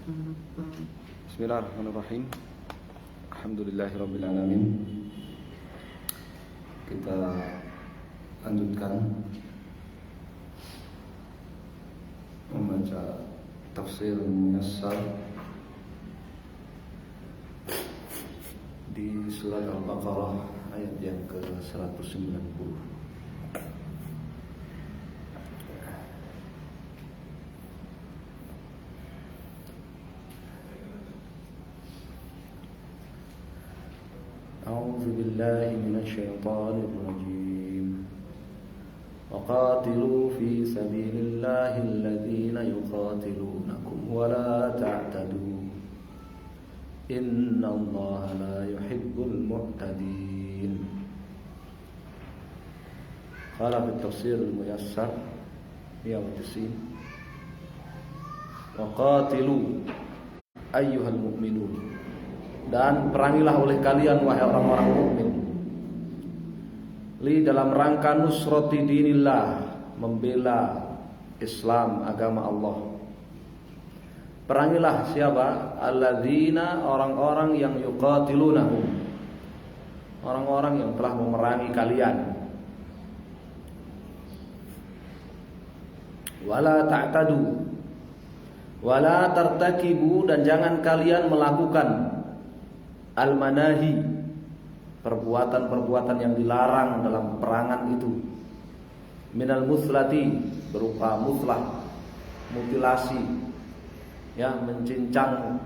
Bismillahirrahmanirrahim. Alhamdulillahirrabbilalamin. Kita lanjutkan membaca tafsir Muyassar di surat Al-Baqarah ayat yang ke-190. أعوذ بالله من الشيطان الرجيم وقاتلوا في سبيل الله الذين يقاتلونكم ولا تعتدوا إن الله لا يحب المعتدين. قال في التفسير الميسر 190 وقاتلوا أيها المؤمنون, dan perangilah oleh kalian wahai orang-orang mukmin, li dalam rangka nusrati dinillah, membela Islam, agama Allah. Perangilah siapa? Alladzina, orang-orang yang yuqatilunahum, orang-orang yang telah memerangi kalian. Wala ta'tadu, wala tartakibu, dan jangan kalian melakukan al-manahi, perbuatan-perbuatan yang dilarang dalam perangan itu. Minal muslati, berupa muslah, mutilasi, ya, mencincang,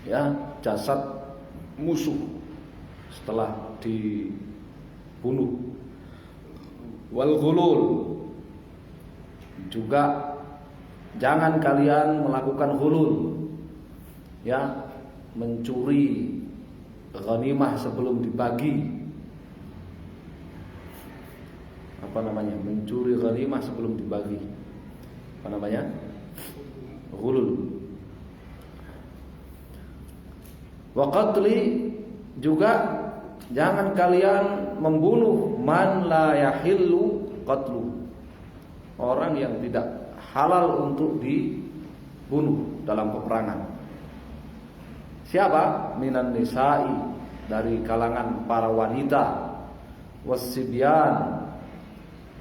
ya, jasad musuh setelah dibunuh. Wal ghulul, juga jangan kalian melakukan ghulul, ya, mencuri ghanimah sebelum dibagi. Mencuri ghanimah sebelum dibagi. Ghulul. Wa qatli, juga jangan kalian membunuh man la yahillu qatlu, orang yang tidak halal untuk dibunuh dalam peperangan. Siapa? Minan nisa'i, dari kalangan para wanita, wassibyan,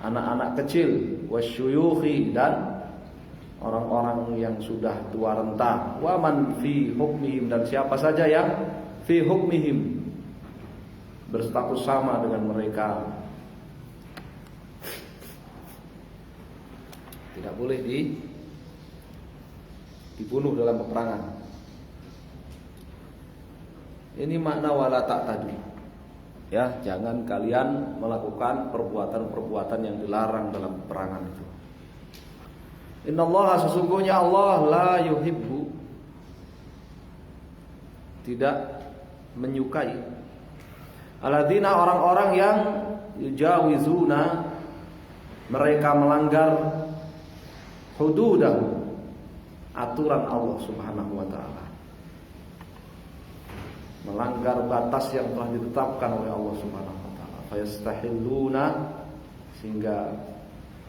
anak-anak kecil, wasyuyukhi, dan orang-orang yang sudah tua renta, waman fi hukmihim, dan siapa saja yang fi hukmihim, berstatus sama dengan mereka. Tidak boleh dibunuh dalam peperangan. Ini makna wala ta'tadu, ya, jangan kalian melakukan perbuatan-perbuatan yang dilarang dalam peperangan itu. Innallaha, sesungguhnya Allah, la yuhibbu, tidak menyukai, alladzina, orang-orang yang yujawizuna, mereka melanggar hududahu, aturan Allah Subhanahu wa ta'ala, melanggar batas yang telah ditetapkan oleh Allah Subhanahu wa ta'ala. Fayastahilluna, sehingga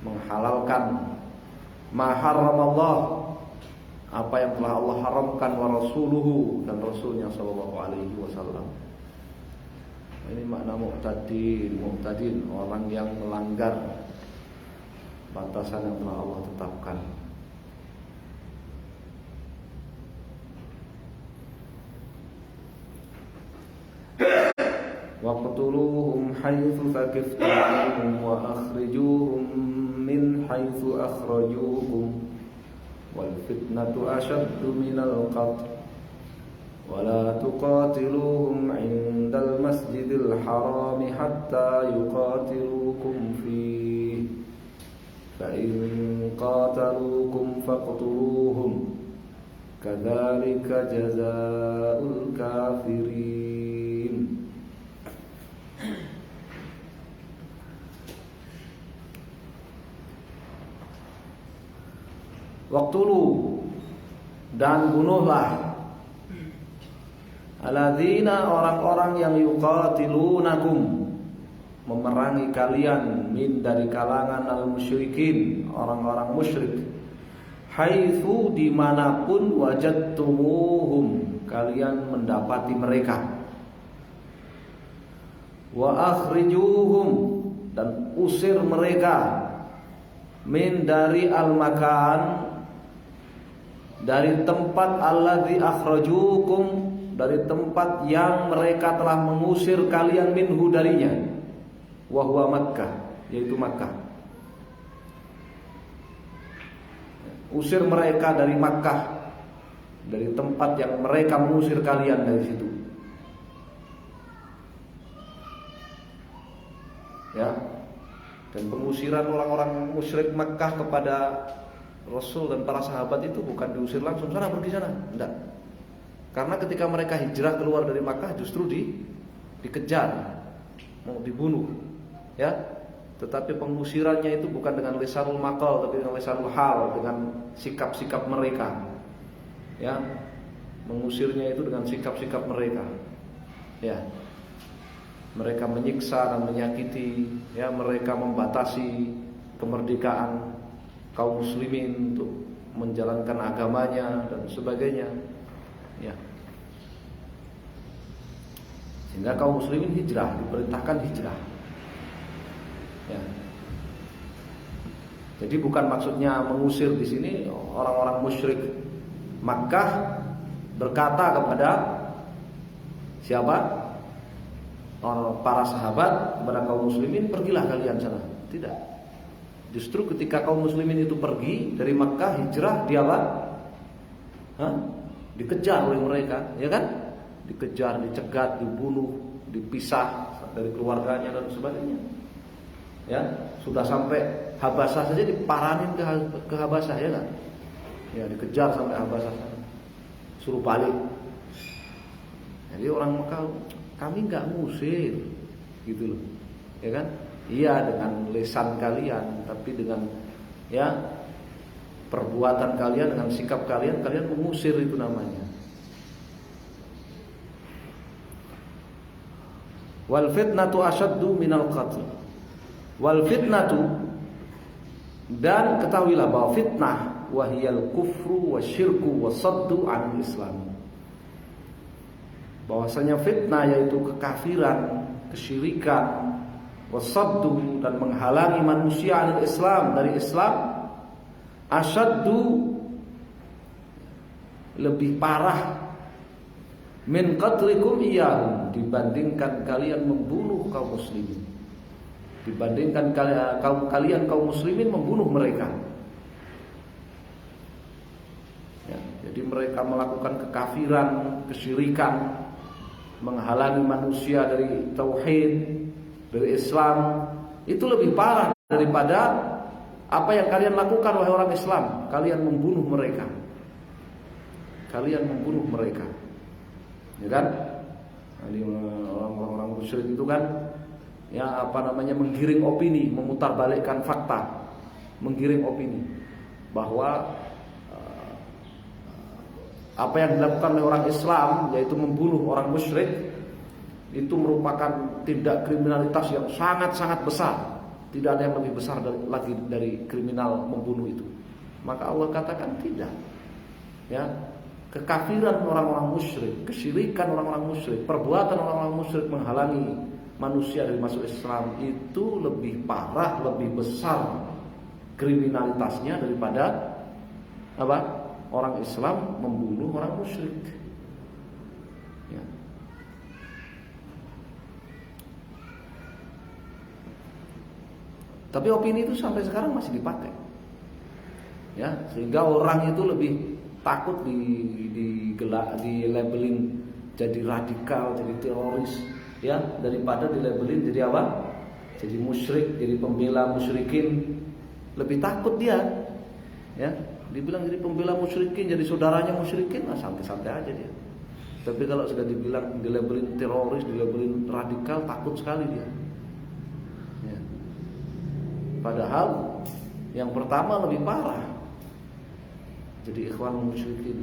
menghalalkan ma haramallah, apa yang telah Allah haramkan, wa rasuluhu, dan rasulnya sallallahu alaihi wasallam. Ini makna mu'tadin, orang yang melanggar batasan yang telah Allah tetapkan. Waqtuluhum haitsu thaqiftumuhum wa akhrijuhum min haitsu akhrajukum wal fitnatu ashaddu minal qatl wa la tuqatiluhum 'indal masjidil haram hatta yuqatilukum fihi fa in qataluukum faqtuluhum kadzalika jazaa'ul kafirin. Waqtulu, dan bunuhlah alladzina, orang-orang yang yuqatilunakum, memerangi kalian, min, dari kalangan al-musyrikin, orang-orang musyrik, haitsu dimanapun wajadtumuhum, kalian mendapati mereka. Wa akhrijuhum, dan usir mereka, min dari al-makan, dari tempat alladzi akhrajukum, dari tempat yang mereka telah mengusir kalian minhu darinya, wa huwa Makkah, yaitu Makkah. Usir mereka dari Makkah, dari tempat yang mereka mengusir kalian dari situ. Ya. Dan pengusiran orang-orang musyrik Makkah kepada Rasul dan para sahabat itu bukan diusir langsung, sana pergi sana, enggak. Karena ketika mereka hijrah keluar dari Makkah justru dikejar, mau dibunuh, ya. Tetapi pengusirannya itu bukan dengan lisanul maqal, tapi dengan lisanul hal, dengan sikap-sikap mereka. Ya. Mengusirnya itu dengan sikap-sikap mereka. Ya. Mereka menyiksa dan menyakiti, ya, mereka membatasi kemerdekaan kaum muslimin untuk menjalankan agamanya dan sebagainya, ya. Sehingga kaum muslimin hijrah, diperintahkan hijrah, ya. Jadi bukan maksudnya mengusir di sini orang-orang musyrik Makkah berkata kepada siapa? Para sahabat kepada kaum muslimin, pergilah kalian sana. Tidak. Justru ketika kaum muslimin itu pergi dari Makkah hijrah, dia apa? Dikejar oleh mereka, ya kan? Dikejar, dicegat, dibunuh, dipisah dari keluarganya dan sebagainya. Ya, sudah sampai Habasah saja diparanin ke Habasah, ya kan? Ya, dikejar sampai Habasah sana. Suruh balik. Jadi orang Makkah, kami enggak ngusir, gitu loh, ya kan? Iya, dengan lisan kalian, tapi dengan, ya, perbuatan kalian, dengan sikap kalian, kalian mengusir, itu namanya. Wal fitnatu asyaddu minal qatl. Wal fitnatu, dan ketahuilah bahwa fitnah wahiyal kufru wasyirku wasaddu anil Islam. Bahwasanya fitnah yaitu kekafiran, kesyirikan, wasaddu, dan menghalangi manusia dari Islam, asyaddu, lebih parah, min qatlikum iyahum, dibandingkan kalian membunuh kaum muslimin, dibandingkan kaum muslimin membunuh mereka. Ya, jadi mereka melakukan kekafiran, kesyirikan, menghalangi manusia dari tauhid, dari Islam, itu lebih parah daripada apa yang kalian lakukan wahai orang Islam. Kalian membunuh mereka. Kalian membunuh mereka. Ya kan? Orang-orang musyrik itu kan, ya, menggiring opini, memutarbalikkan fakta, menggiring opini bahwa apa yang dilakukan oleh orang Islam, yaitu membunuh orang musyrik, itu merupakan tindak kriminalitas yang sangat-sangat besar. Tidak ada yang lebih besar lagi dari kriminal membunuh itu. Maka Allah katakan tidak. Ya, kekafiran orang-orang musyrik, kesyirikan orang-orang musyrik, perbuatan orang-orang musyrik menghalangi manusia dari masuk Islam itu lebih parah, lebih besar kriminalitasnya daripada apa? Orang Islam membunuh orang musyrik. Ya. Tapi opini itu sampai sekarang masih dipakai. Ya, sehingga orang itu lebih takut di labelin jadi radikal, jadi teroris, ya, daripada di labelin jadi apa? Jadi musyrik, jadi pembela musyrikin. Lebih takut dia. Ya. Dibilang jadi pembela musyrikin, jadi saudaranya musyrikin, santai-santai aja dia. Tapi kalau sudah dibilang, dilabelin teroris, dilabelin radikal, takut sekali dia. Ya. Padahal yang pertama lebih parah, jadi ikhwan musyrikin.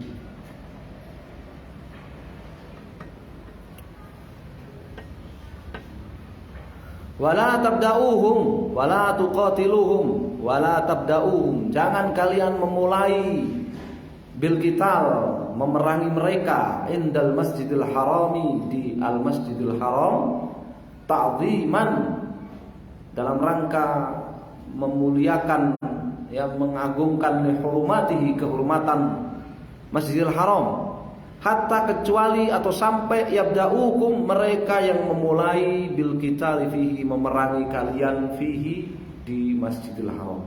Wala tabda'uhum wala tuqatiluhum wala tabda'uhum, jangan kalian memulai bil qital, memerangi mereka, indal masjidil harami, di al masjidil haram, ta'ziman, dalam rangka memuliakan, yang mengagungkan hurmatihi, kehormatan Masjidil Haram, hatta kecuali atau sampai yabda'ukum, mereka yang memulai bil qitali fihi, memerangi kalian fihi, di Masjidil Haram.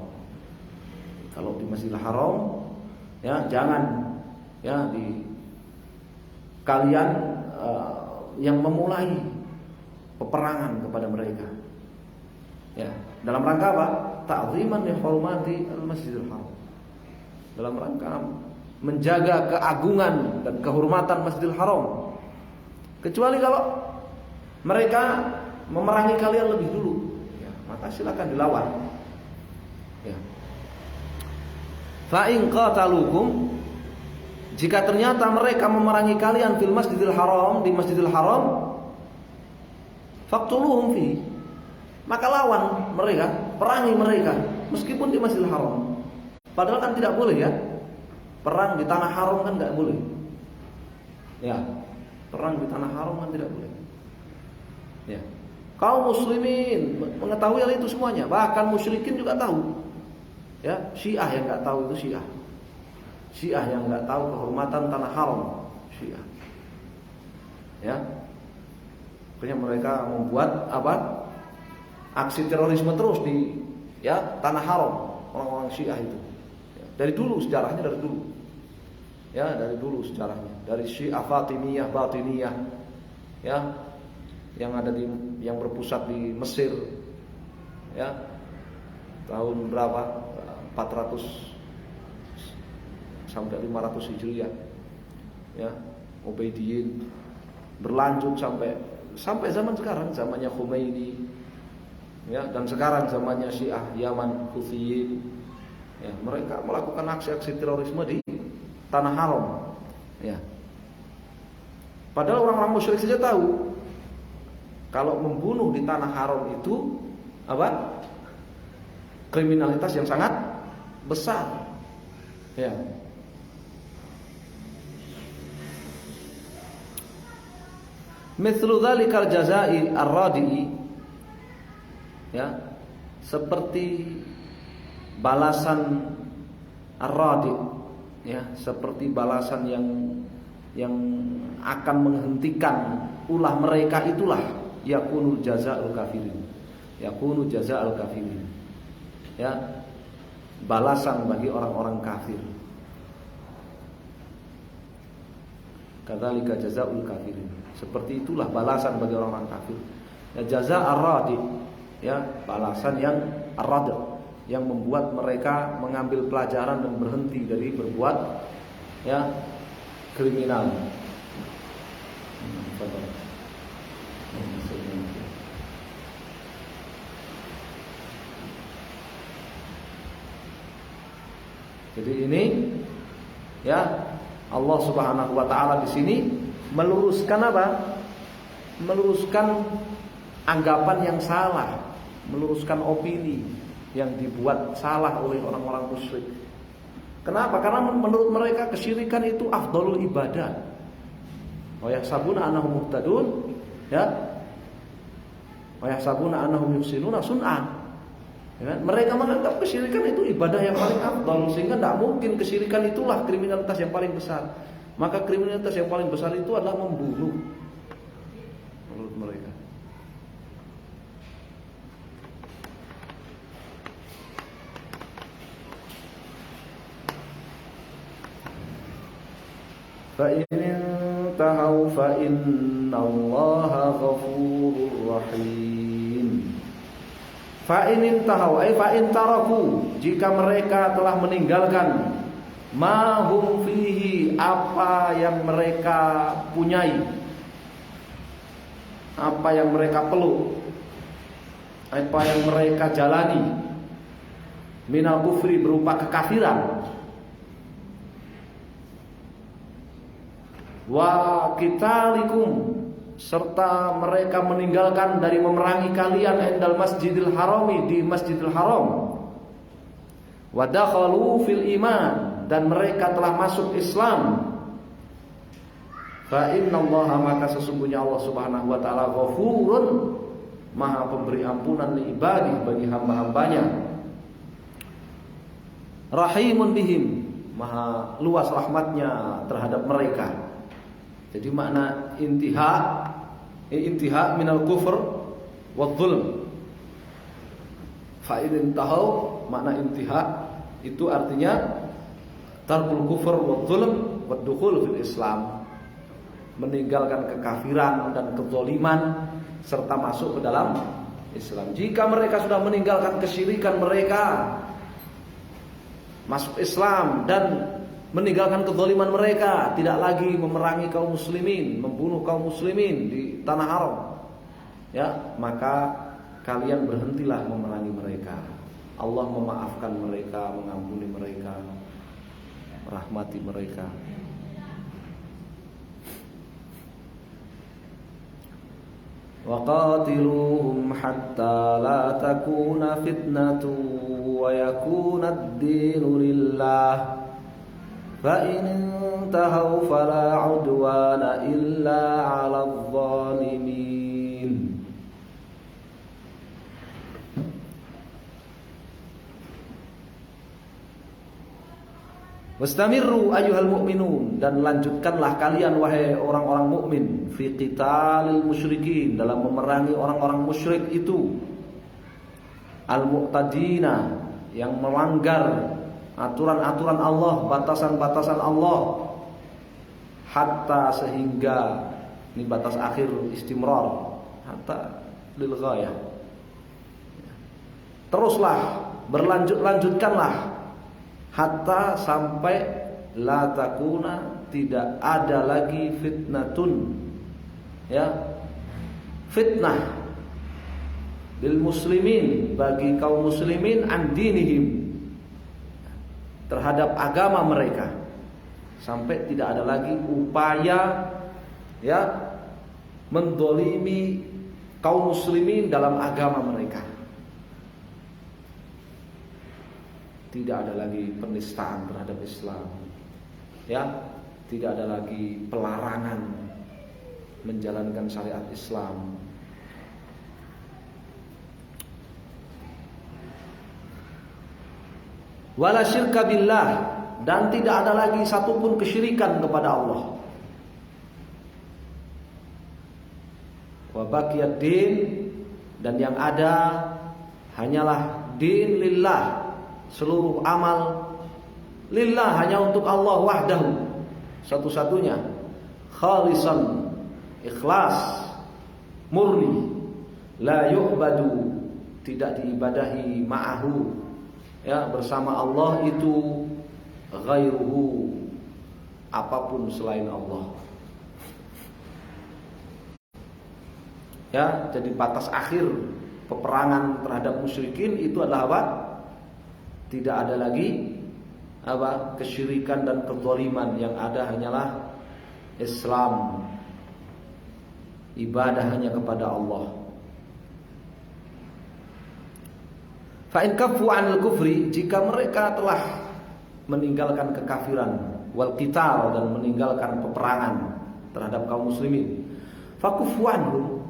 Kalau di Masjidil Haram, ya jangan, ya di kalian yang memulai peperangan kepada mereka. Ya, dalam rangka apa? Ta'ziman li hurmati al-Masjidil Haram. Dalam rangka menjaga keagungan dan kehormatan Masjidil Haram. Kecuali kalau mereka memerangi kalian lebih dulu, ya, maka silakan dilawan. Ya. Fa in qatalukum, jika ternyata mereka memerangi kalian fil Masjidil Haram, di Masjidil Haram, faqtuluhum fi, maka lawan mereka, perangi mereka meskipun di Masjidil Haram. Padahal kan tidak boleh, ya. Perang di tanah haram kan tidak boleh. Ya, perang di tanah haram kan tidak boleh. Ya. Kaum muslimin mengetahui hal itu semuanya, bahkan musyrikin juga tahu. Ya, Syiah yang enggak tahu itu Syiah. Syiah yang enggak tahu kehormatan tanah haram, Syiah. Ya. Akhirnya mereka membuat apa? Aksi terorisme terus di, ya, tanah haram, orang-orang Syiah itu. Ya, dari dulu sejarahnya, dari dulu. Ya, dari dulu sejarahnya, dari Syiah Fatimiyah, Batiniyah, ya, yang ada di, yang berpusat di Mesir, ya, tahun berapa? 400 sampai 500 Hijriah, ya, Ubaidiyyin, berlanjut sampai zaman sekarang, zamannya Khomeini, ya, dan sekarang zamannya Syiah Yaman, Huthiyin, ya, mereka melakukan aksi-aksi terorisme di tanah haram, ya. Padahal orang-orang musyrik saja tahu kalau membunuh di tanah haram itu apa? Kriminalitas yang sangat besar, ya. Mithlu dzalikal jazaa'i ar-radi'i, ya, seperti balasan ar-radi', ya, seperti balasan yang akan menghentikan ulah mereka, itulah yakunu jazaa'ul kafirin. Yakunu jazaa'ul kafirin. Ya, balasan bagi orang-orang kafir. Kadzalika jazaa'ul kafirin. Seperti itulah balasan bagi orang-orang kafir. Ya, jazaa' ar-radi', ya, balasan yang ar-radi', yang membuat mereka mengambil pelajaran dan berhenti dari berbuat, ya, kriminal. Jadi ini, ya, Allah Subhanahu wa taala di sini meluruskan apa? Meluruskan anggapan yang salah, meluruskan opini yang dibuat salah oleh orang-orang musyrik. Kenapa? Karena menurut mereka kesyirikan itu afdhalul ibadah. Wa yahsabuna annahum muhtadun, ya. Wa yahsabuna annahum yuhsinuna sun'an. Ya, mereka menganggap kesyirikan itu ibadah yang paling afdal, sehingga tidak mungkin kesyirikan itulah kriminalitas yang paling besar. Maka kriminalitas yang paling besar itu adalah membunuh, menurut mereka. فَإِنِ انْتَهَوْا فَإِنَّ اللَّهَ غَفُورٌ رَحِيمٌ. فَإِنِ انْتَهَوْا ay فَإِنْ تَرَكُوا, jika mereka telah meninggalkan ma hum fihi, apa yang mereka punyai, apa yang mereka peluk, apa yang mereka jalani, minal kufri, berupa kekafiran, wa qitalikum, serta mereka meninggalkan dari memerangi kalian endal masjidil harami, di Masjidil Haram, wa dakhalu fil iman, dan mereka telah masuk Islam, fa innallaha, maka sesungguhnya Allah Subhanahu wa taala ghafurun, Maha pemberi ampunan li ibadi, bagi hamba-hambanya, rahimun bihim, Maha luas rahmatnya terhadap mereka. Jadi makna intiha minal kufr wa dzulm. Fa in tahu, makna intiha itu artinya tarkul kufr wa dzulm wa dukhul fil Islam, meninggalkan kekafiran dan kezaliman serta masuk ke dalam Islam. Jika mereka sudah meninggalkan kesyirikan mereka, masuk Islam dan meninggalkan kezaliman mereka, tidak lagi memerangi kaum muslimin, membunuh kaum muslimin di tanah haram, ya, maka kalian berhentilah memerangi mereka. Allah memaafkan mereka, mengampuni mereka, merahmati mereka. وَقَاتِلُوهُمْ حَتَّى لَا تَكُونَ فِتْنَةٌ وَيَكُونَ الدِّينُ لِلَّهِ فَإِنِ انْتَهَوْا فَلَا عُدْوَانَ إِلَّا عَلَى الظَّالِمِينَ. Wastamirru ayyuhal mu'minun, dan lanjutkanlah kalian wahai orang-orang mukmin, fi qitalil musyrikin, dalam memerangi orang-orang musyrik itu, al-mu'tadina, yang melanggar aturan-aturan Allah, batasan-batasan Allah, hatta, sehingga, ini batas akhir istimrar, hatta lil ghayah, teruslah, berlanjutkanlah, hatta, sampai la takuna, tidak ada lagi fitnatun, ya, fitnah lil muslimin, bagi kaum muslimin, an dinihim, terhadap agama mereka, sampai tidak ada lagi upaya, ya, mendolimi kaum muslimin dalam agama mereka. Tidak ada lagi penistaan terhadap Islam, ya, tidak ada lagi pelarangan menjalankan syariat Islam. Wala syirka billah, dan tidak ada lagi satupun kesyirikan kepada Allah. Wa baqiyad din, dan yang ada hanyalah din lillah, seluruh amal lillah, hanya untuk Allah wahdahu, satu-satunya, khalisan, ikhlas, murni, la yu'badu, tidak diibadahi, ma'ahu, ya, bersama Allah itu, ghairuhu, apapun selain Allah. Ya, jadi batas akhir peperangan terhadap musyrikin itu adalah apa? Tidak ada lagi apa? Kesyirikan dan kezaliman, yang ada hanyalah Islam, ibadah hanya kepada Allah. Fa in kaffu 'anil kufri, jika mereka telah meninggalkan kekafiran, wal qital, dan meninggalkan peperangan terhadap kaum muslimin, fa kuffu anhum,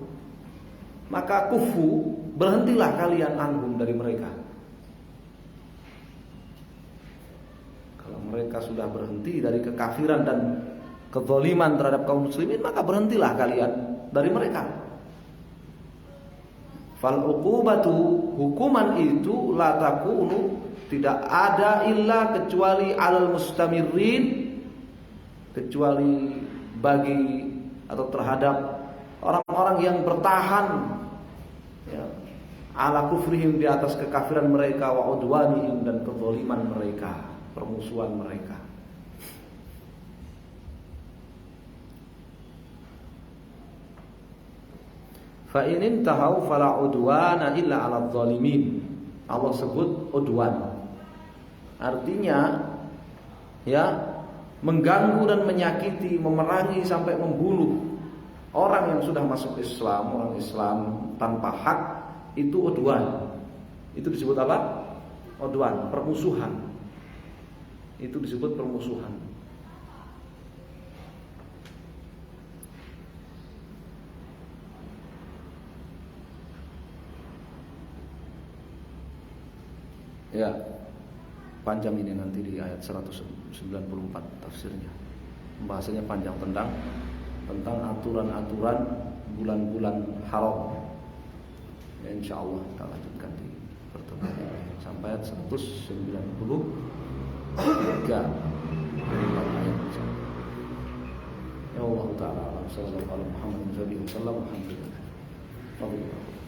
maka kufu, berhentilah kalian, anhum, dari mereka. Kalau mereka sudah berhenti dari kekafiran dan kezaliman terhadap kaum muslimin, maka berhentilah kalian dari mereka. Fal uqubatu, hukuman itu, la takunu, tidak ada, illa, kecuali, alal mustamirrin, kecuali bagi atau terhadap orang-orang yang bertahan, ya, ala kufrihim, di atas kekafiran mereka, wa udwanihim, dan kezaliman mereka, permusuhan mereka. Fa in intahau fala udwana illa 'alal zalimin. Allah sebut udwan, artinya, ya, mengganggu dan menyakiti, memerangi sampai membunuh orang yang sudah masuk Islam, orang Islam tanpa hak, itu udwan. Itu disebut apa? Udwan, permusuhan. Itu disebut permusuhan. Ya, panjang ini nanti di ayat 194 tafsirnya. Bahasanya panjang tentang aturan-aturan bulan-bulan haram. Ya, insyaallah kita lanjutkan di pertemuan ini sampai ayat 193 dari ayat insyaallah. Ya Allah taala sallallahu alaihi wasallam Muhammad sallallahu alaihi wasallam. Alhamdulillah.